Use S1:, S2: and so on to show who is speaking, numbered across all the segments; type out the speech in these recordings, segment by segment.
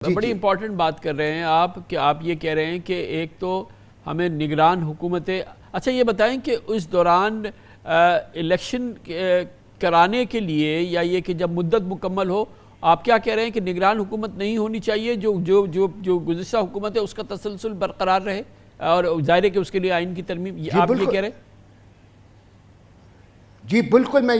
S1: بڑی امپورٹنٹ بات کر رہے ہیں آپ کہ آپ یہ کہہ رہے ہیں کہ ایک تو ہمیں نگران حکومتیں اچھا یہ بتائیں کہ اس دوران الیکشن کرانے کے لیے یا یہ کہ جب مدت مکمل ہو آپ کیا کہہ رہے ہیں کہ نگران حکومت نہیں ہونی چاہیے جو گزشتہ حکومت ہے اس کا تسلسل برقرار رہے اور ظاہر ہے کہ اس کے لیے آئین کی ترمیم آپ یہ کہہ رہے ہیں؟
S2: جی بالکل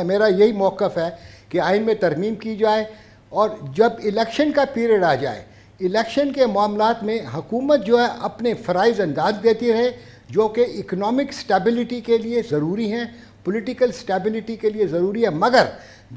S2: میرا یہی موقف ہے کہ آئین میں ترمیم کی جائے اور جب الیکشن کا پیریڈ آ جائے الیکشن کے معاملات میں حکومت جو ہے اپنے فرائض انداز دیتی رہے جو کہ اکنامک سٹیبلٹی کے لیے ضروری ہیں پولیٹیکل سٹیبلٹی کے لیے ضروری ہے مگر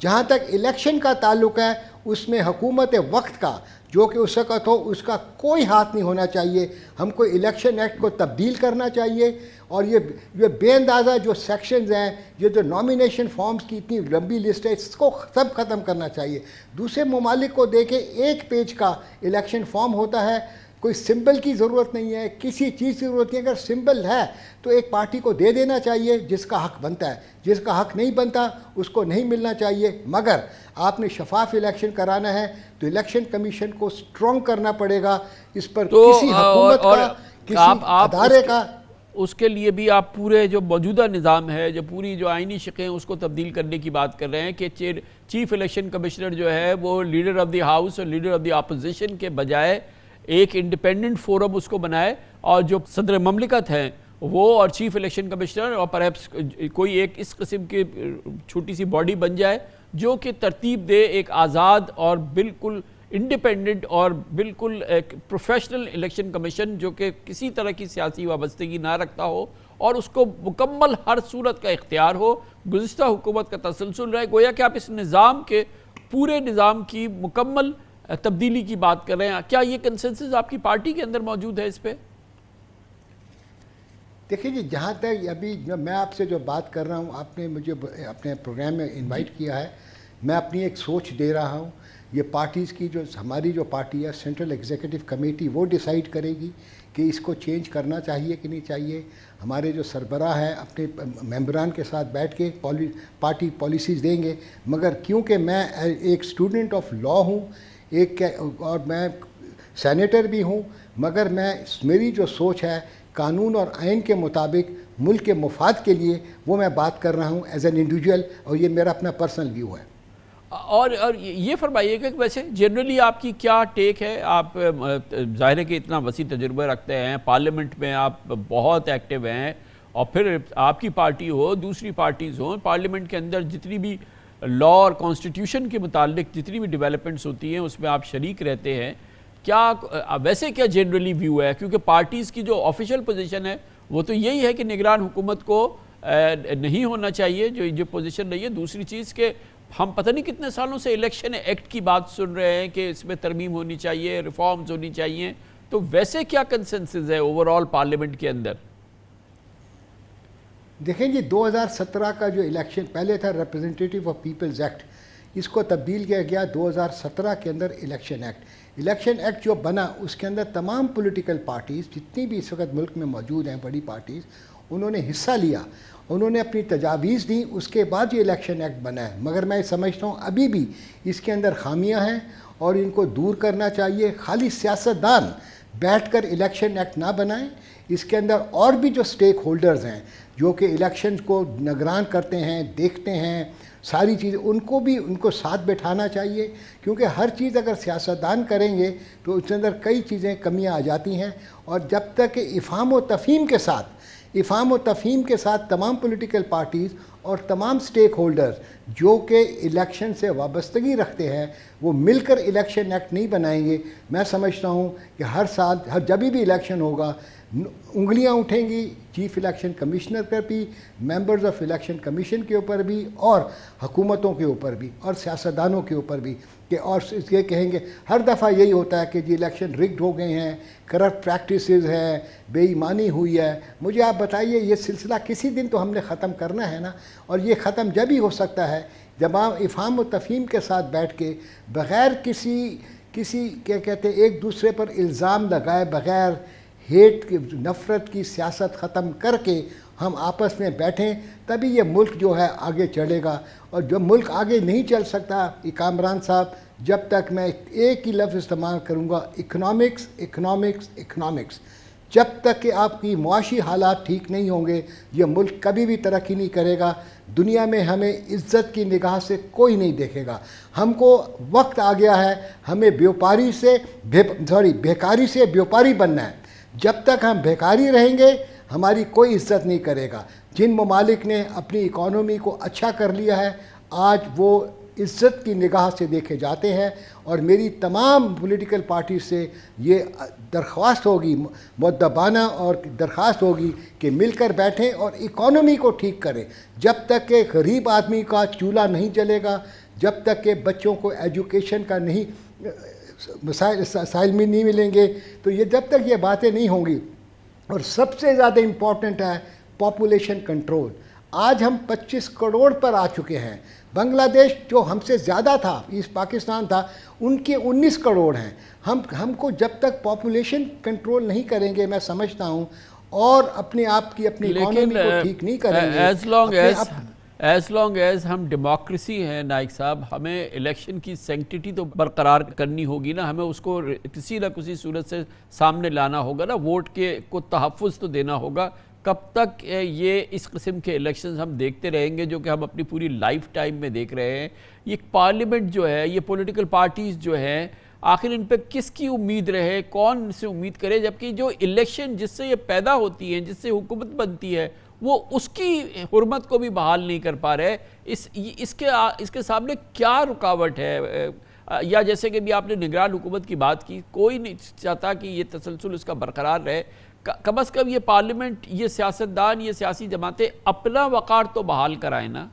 S2: جہاں تک الیکشن کا تعلق ہے اس میں حکومت وقت کا جو کہ اس وقت ہو اس کا کوئی ہاتھ نہیں ہونا چاہیے. ہم کو الیکشن ایکٹ کو تبدیل کرنا چاہیے اور یہ بے اندازہ جو سیکشنز ہیں یہ جو نامینیشن فارمز کی اتنی لمبی لسٹ ہے اس کو سب ختم کرنا چاہیے. دوسرے ممالک کو دیکھیں ایک پیج کا الیکشن فارم ہوتا ہے کوئی سمبل کی ضرورت نہیں ہے کسی چیز کی ضرورت نہیں. اگر سمبل ہے تو ایک پارٹی کو دے دینا چاہیے جس کا حق بنتا ہے جس کا حق نہیں بنتا اس کو نہیں ملنا چاہیے. مگر آپ نے شفاف الیکشن کرانا ہے تو الیکشن کمیشن کو سٹرونگ کرنا پڑے گا اس پر کسی حکومت کا کسی ادارے کا.
S1: اس کے لیے بھی آپ پورے جو موجودہ نظام ہے جو پوری جو آئینی شقیں اس کو تبدیل کرنے کی بات کر رہے ہیں کہ چیف الیکشن کمشنر جو ہے وہ لیڈر آف دی ہاؤس اور لیڈر آف دی اپوزیشن کے بجائے ایک انڈیپینڈنٹ فورم اس کو بنائے اور جو صدر مملکت ہیں وہ اور چیف الیکشن کمشنر اور پرہیپس کوئی ایک اس قسم کی چھوٹی سی باڈی بن جائے جو کہ ترتیب دے ایک آزاد اور بالکل انڈیپینڈنٹ اور بالکل ایک پروفیشنل الیکشن کمیشن جو کہ کسی طرح کی سیاسی وابستگی نہ رکھتا ہو اور اس کو مکمل ہر صورت کا اختیار ہو گزشتہ حکومت کا تسلسل رہے. گویا کہ آپ اس نظام کے پورے نظام کی مکمل تبدیلی کی بات کر رہے ہیں. کیا یہ کنسنسس آپ کی پارٹی کے اندر موجود ہے اس پہ؟
S2: دیکھیں جی جہاں تک ابھی میں آپ سے جو بات کر رہا ہوں آپ نے مجھے اپنے پروگرام میں انوائٹ کیا ہے میں اپنی ایک سوچ دے رہا ہوں. یہ پارٹیز کی جو ہماری جو پارٹی ہے سینٹرل ایگزیکٹو کمیٹی وہ ڈیسائیڈ کرے گی کہ اس کو چینج کرنا چاہیے کہ نہیں چاہیے. ہمارے جو سربراہ ہیں اپنے ممبران کے ساتھ بیٹھ کے پارٹی پالیسیز دیں گے. مگر کیونکہ میں ایک اسٹوڈنٹ آف لا ہوں اور میں سینیٹر بھی ہوں مگر میری جو سوچ ہے قانون اور آئین کے مطابق ملک کے مفاد کے لیے وہ میں بات کر رہا ہوں ایز این انڈیویجول اور یہ میرا اپنا پرسنل ویو ہے.
S1: اور یہ فرمائیے کہ ویسے جنرلی آپ کی کیا ٹیک ہے؟ آپ ظاہر ہے کہ اتنا وسیع تجربہ رکھتے ہیں پارلیمنٹ میں آپ بہت ایکٹیو ہیں اور پھر آپ کی پارٹی ہو دوسری پارٹیز ہوں پارلیمنٹ کے اندر جتنی بھی لا اور کانسٹیٹیوشن کے متعلق جتنی بھی ڈیولپمنٹس ہوتی ہیں اس میں آپ شریک رہتے ہیں. کیا ویسے کیا جنرلی ویو ہے کیونکہ پارٹیز کی جو آفیشیل پوزیشن ہے وہ تو یہی ہے کہ نگران حکومت کو نہیں ہونا چاہیے جو پوزیشن رہی ہے. دوسری چیز کہ ہم پتہ نہیں کتنے سالوں سے الیکشن ایکٹ کی بات سن رہے ہیں کہ اس میں ترمیم ہونی چاہیے ریفارمز ہونی چاہیے. تو ویسے کیا کنسنسس ہے اوورآل پارلیمنٹ کے اندر؟
S2: دیکھیں جی 2017 کا جو الیکشن پہلے تھا ریپرزنٹیٹیو آف پیپلز ایکٹ اس کو تبدیل کیا گیا 2017 کے اندر الیکشن ایکٹ جو بنا اس کے اندر تمام پولیٹیکل پارٹیز جتنی بھی اس وقت ملک میں موجود ہیں بڑی پارٹیز انہوں نے حصہ لیا انہوں نے اپنی تجاویز دیں اس کے بعد یہ الیکشن ایکٹ بنا ہے. مگر میں سمجھتا ہوں ابھی بھی اس کے اندر خامیاں ہیں اور ان کو دور کرنا چاہیے. خالی سیاستدان بیٹھ کر الیکشن ایکٹ نہ بنائیں اس کے اندر اور بھی جو سٹیک ہولڈرز ہیں جو کہ الیکشن کو نگران کرتے ہیں دیکھتے ہیں ساری چیزیں ان کو ساتھ بٹھانا چاہیے کیونکہ ہر چیز اگر سیاستدان کریں گے تو اس کے اندر کئی چیزیں کمیاں آ جاتی ہیں. اور جب تک کہ افہام و تفہیم کے ساتھ تمام پولیٹیکل پارٹیز اور تمام سٹیک ہولڈرز جو کہ الیکشن سے وابستگی رکھتے ہیں وہ مل کر الیکشن ایکٹ نہیں بنائیں گے میں سمجھتا ہوں کہ ہر سال جب بھی الیکشن ہوگا انگلیاں اٹھیں گی چیف الیکشن کمشنر پر بھی ممبرز آف الیکشن کمیشن کے اوپر بھی اور حکومتوں کے اوپر بھی اور سیاستدانوں کے اوپر بھی کہ اور یہ کہیں گے ہر دفعہ یہی ہوتا ہے کہ جی الیکشن رگڈ ہو گئے ہیں کرپٹ پریکٹسز ہیں بے ایمانی ہوئی ہے. مجھے آپ بتائیے یہ سلسلہ کسی دن تو ہم نے ختم کرنا ہے نا اور یہ ختم جب ہی ہو سکتا ہے جب آپ افہام و تفہیم کے ساتھ بیٹھ کے بغیر کسی کیا کہتے ہیں ایک دوسرے پر الزام لگائے بغیر ہیٹ کی نفرت کی سیاست ختم کر کے ہم آپس میں بیٹھیں تبھی یہ ملک جو ہے آگے چلے گا. اور جو ملک آگے نہیں چل سکتا کامران صاحب جب تک میں ایک ہی لفظ استعمال کروں گا، اکنامکس اکنامکس اکنامکس، جب تک کہ آپ کی معاشی حالات ٹھیک نہیں ہوں گے یہ ملک کبھی بھی ترقی نہیں کرے گا. دنیا میں ہمیں عزت کی نگاہ سے کوئی نہیں دیکھے گا. ہم کو وقت آ گیا ہے ہمیں بیکاری سے بیوپاری بننا ہے. جب تک ہم بیکاری رہیں گے ہماری کوئی عزت نہیں کرے گا. جن ممالک نے اپنی اکانومی کو اچھا کر لیا ہے آج وہ عزت کی نگاہ سے دیکھے جاتے ہیں. اور میری تمام پولیٹیکل پارٹی سے یہ درخواست ہوگی، مؤدبانہ اور درخواست ہوگی کہ مل کر بیٹھیں اور اکانومی کو ٹھیک کریں. جب تک کہ غریب آدمی کا چولہا نہیں جلے گا، جب تک کہ بچوں کو ایجوکیشن کا نہیں مسائل میں نہیں ملیں گے، تو یہ جب تک یہ باتیں نہیں ہوں گی. اور سب سے زیادہ امپورٹنٹ ہے پاپولیشن کنٹرول. آج ہم 25 کروڑ پر آ چکے ہیں. بنگلہ دیش جو ہم سے زیادہ تھا، ایسٹ پاکستان تھا، ان کے 19 کروڑ ہیں. ہم کو جب تک پاپولیشن کنٹرول نہیں کریں گے، میں سمجھتا ہوں، اور اپنے آپ کی اپنی اکانومی کو ٹھیک نہیں کریں گے،
S1: ایز لانگ ایز ہم ڈیموکریسی ہیں نائک صاحب، ہمیں الیکشن کی سینکٹیٹی تو برقرار کرنی ہوگی نا. ہمیں اس کو کسی نہ کسی صورت سے سامنے لانا ہوگا نا. ووٹ کے کو تحفظ تو دینا ہوگا. کب تک یہ اس قسم کے الیکشنز ہم دیکھتے رہیں گے جو کہ ہم اپنی پوری لائف ٹائم میں دیکھ رہے ہیں؟ یہ پارلیمنٹ جو ہے، یہ پولیٹیکل پارٹیز جو ہیں، آخر ان پہ کس کی امید رہے، کون سے امید کرے؟ جبکہ جو الیکشن جس سے یہ پیدا ہوتی ہیں، جس سے حکومت بنتی ہے، وہ اس کی حرمت کو بھی بحال نہیں کر پا رہے. اس کے سامنے کیا رکاوٹ ہے؟ یا جیسے کہ بھی آپ نے نگران حکومت کی بات کی، کوئی نہیں چاہتا کہ یہ تسلسل اس کا برقرار رہے. کم از کم یہ پارلیمنٹ، یہ سیاستدان، یہ سیاسی جماعتیں اپنا وقار تو بحال کرائیں نا.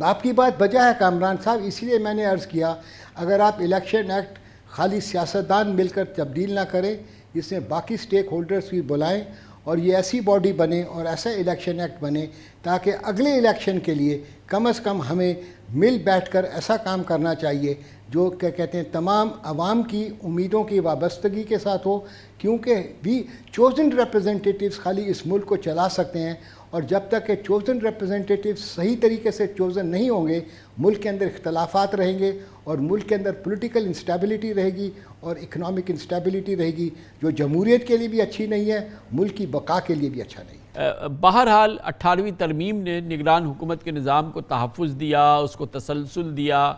S2: آپ کی بات بجا ہے کامران صاحب، اسی لیے میں نے عرض کیا اگر آپ الیکشن ایکٹ خالی سیاستدان مل کر تبدیل نہ کریں، اس میں باقی سٹیک ہولڈرز بھی بلائیں اور یہ ایسی باڈی بنے اور ایسا الیکشن ایکٹ بنے تاکہ اگلے الیکشن کے لیے کم از کم ہمیں مل بیٹھ کر ایسا کام کرنا چاہیے جو کہ کہتے ہیں تمام عوام کی امیدوں کی وابستگی کے ساتھ ہو. کیونکہ بھی چوزن ریپرزنٹیٹیوز خالی اس ملک کو چلا سکتے ہیں، اور جب تک کہ چوزن ریپرزنٹیٹیوز صحیح طریقے سے چوزن نہیں ہوں گے ملک کے اندر اختلافات رہیں گے اور ملک کے اندر پولیٹیکل انسٹیبلٹی رہے گی اور اکنامک انسٹیبلٹی رہے گی، جو جمہوریت کے لیے بھی اچھی نہیں ہے، ملک کی بقا کے لیے بھی اچھا نہیں ہے.
S1: بہرحال 18ویں ترمیم نے نگران حکومت کے نظام کو تحفظ دیا، اس کو تسلسل دیا،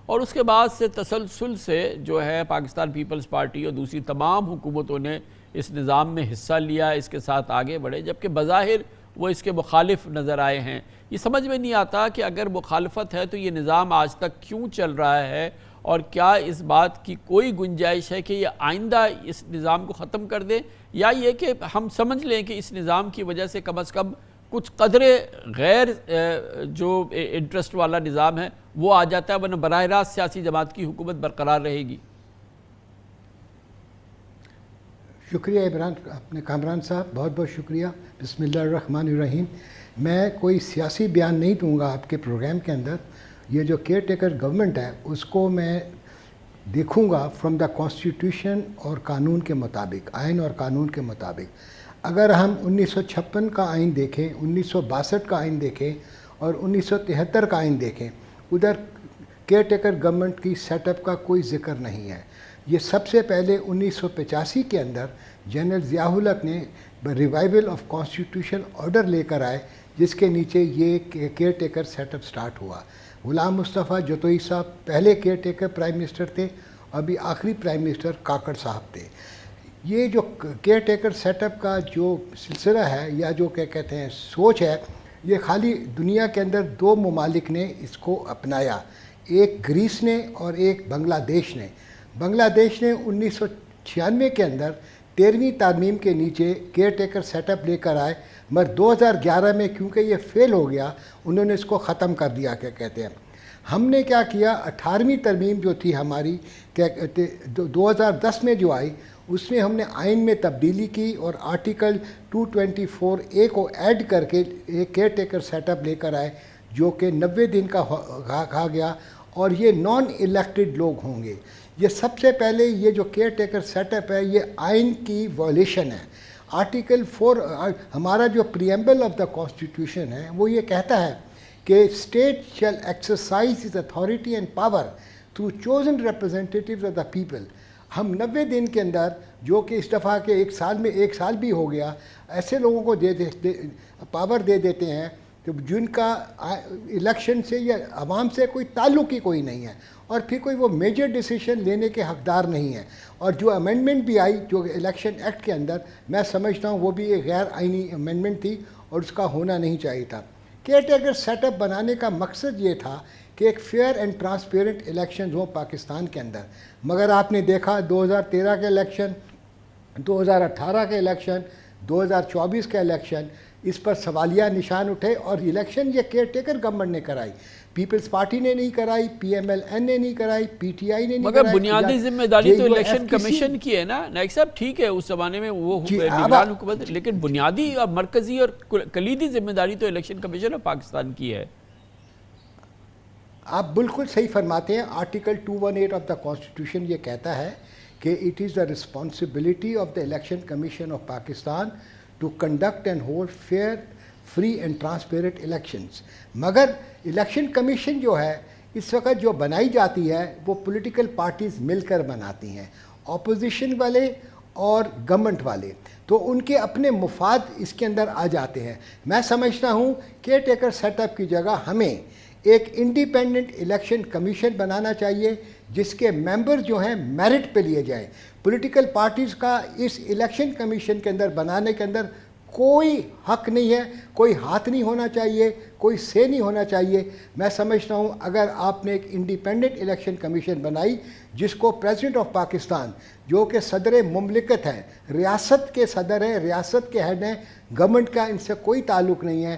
S1: اور اس کے بعد سے تسلسل سے جو ہے پاکستان پیپلز پارٹی اور دوسری تمام حکومتوں نے اس نظام میں حصہ لیا، اس کے ساتھ آگے بڑھے، جبکہ بظاہر وہ اس کے مخالف نظر آئے ہیں. یہ سمجھ میں نہیں آتا کہ اگر مخالفت ہے تو یہ نظام آج تک کیوں چل رہا ہے، اور کیا اس بات کی کوئی گنجائش ہے کہ یہ آئندہ اس نظام کو ختم کر دیں، یا یہ کہ ہم سمجھ لیں کہ اس نظام کی وجہ سے کم از کم کچھ قدرے غیر جو انٹرسٹ والا نظام ہے وہ آ جاتا ہے، ورنہ براہ راست سیاسی جماعت کی حکومت برقرار رہے گی.
S2: شکریہ عمران، اپنے کامران صاحب بہت بہت شکریہ. بسم اللہ الرحمن الرحیم. میں کوئی سیاسی بیان نہیں دوں گا آپ کے پروگرام کے اندر. یہ جو کیئر ٹیکر گورنمنٹ ہے اس کو میں دیکھوں گا فرام دا کانسٹیٹیوشن اور قانون کے مطابق، آئین اور قانون کے مطابق. اگر ہم 1956 کا آئین دیکھیں، 1962 کا آئین دیکھیں اور 1973 کا آئین دیکھیں، ادھر کیئر ٹیکر گورنمنٹ کی سیٹ اپ کا کوئی ذکر نہیں ہے. یہ سب سے پہلے 1985 کے اندر جنرل ضیاء الحق نے ریوائول آف کانسٹیٹیوشن آرڈر لے کر آئے جس کے نیچے یہ caretaker setup start ہوا. غلام مصطفیٰ جتوئی صاحب پہلے کیئر ٹیکر پرائم منسٹر تھے، ابھی آخری پرائم منسٹر کاکڑ صاحب تھے. یہ جو کیئر ٹیکر سیٹ اپ کا جو سلسلہ ہے یا جو کہ کہتے ہیں سوچ ہے، یہ خالی دنیا کے اندر دو ممالک نے اس کو اپنایا، ایک گریس نے اور ایک بنگلہ دیش نے. بنگلہ دیش نے 1996 کے اندر 13ویں ترمیم کے نیچے کیئر ٹیکر سیٹ اپ لے کر آئے، مگر 2011 میں کیونکہ یہ فیل ہو گیا انہوں نے اس کو ختم کر دیا. کیا کہتے ہیں ہم نے کیا کیا، 18ویں ترمیم جو تھی ہماری 2010 میں جو آئی، اس میں ہم نے آئین میں تبدیلی کی اور آرٹیکل 224A کو ایڈ کر کے ایک کیئر ٹیکر سیٹ اپ لے کر آئے جو کہ 90 دن کا کہا گیا، اور یہ نان الیکٹڈ لوگ ہوں گے. یہ سب سے پہلے یہ جو کیئر ٹیکر سیٹ اپ ہے یہ آئین کی وائلیشن ہے. آرٹیکل 4 ہمارا جو پریمبل آف دا کانسٹیٹیوشن ہے وہ یہ کہتا ہے کہ state shall exercise its authority and power through chosen representatives of the people. ہم 90 دن کے اندر جو کہ اس دفعہ کے ایک سال میں 1 سال بھی ہو گیا ایسے لوگوں کو پاور دے دیتے ہیں کہ جن کا الیکشن سے یا عوام سے کوئی تعلق ہی کوئی نہیں ہے اور پھر کوئی وہ میجر ڈیسیشن لینے کے حقدار نہیں ہے. اور جو امینڈمنٹ بھی آئی جو الیکشن ایکٹ کے اندر میں سمجھتا ہوں وہ بھی ایک غیر آئینی امینڈمنٹ تھی اور اس کا ہونا نہیں چاہیے تھا. کیئر ٹیکر سیٹ اپ بنانے کا مقصد یہ تھا کہ ایک فیئر اینڈ ٹرانسپیرنٹ الیکشنز ہوں پاکستان کے اندر. مگر آپ نے دیکھا 2013 کے الیکشن, 2018 کے الیکشن, 2024 کا الیکشن, اس پر سوالیہ نشان اٹھے اور الیکشن یہ کیئر ٹیکر گورنمنٹ نے کرائی, پیپلز پارٹی نے نہیں کرائی, پی ایم ایل این نے نہیں کرائی, پی ٹی آئی نے نہیں کرائی.
S1: مگر بنیادی ذمہ داری تو الیکشن کمیشن کی ہے نا نائک صاحب. ٹھیک ہے اس زمانے میں وہ نگران حکومت, لیکن بنیادی اور مرکزی اور کلیدی ذمہ داری تو الیکشن کمیشن آف پاکستان کی ہے.
S2: آپ بالکل صحیح فرماتے ہیں. آرٹیکل 218 آف دا کانسٹیٹیوشن یہ کہتا ہے کہ it is the responsibility of the election commission of Pakistan to conduct and hold fair free and transparent elections. مگر الیکشن کمیشن جو ہے اس وقت جو بنائی جاتی ہے وہ پولیٹیکل پارٹیز مل کر بناتی ہیں, اپوزیشن والے اور گورنمنٹ والے, تو ان کے اپنے مفاد اس کے اندر آ جاتے ہیں. میں سمجھتا ہوں کیئر ٹیکر سیٹ اپ کی جگہ ہمیں ایک انڈیپینڈنٹ الیکشن کمیشن بنانا چاہیے جس کے ممبر جو ہیں میرٹ پہ لیے جائیں. پولیٹیکل پارٹیز کا اس الیکشن کمیشن کے اندر بنانے کے اندر کوئی حق نہیں ہے, کوئی ہاتھ نہیں ہونا چاہیے, کوئی سے نہیں ہونا چاہیے. میں سمجھتا ہوں اگر آپ نے ایک انڈیپینڈنٹ الیکشن کمیشن بنائی جس کو پریزیڈنٹ آف پاکستان جو کہ صدر مملکت ہیں, ریاست کے صدر ہیں, ریاست کے ہیڈ ہیں, گورنمنٹ کا ان سے کوئی تعلق نہیں ہے,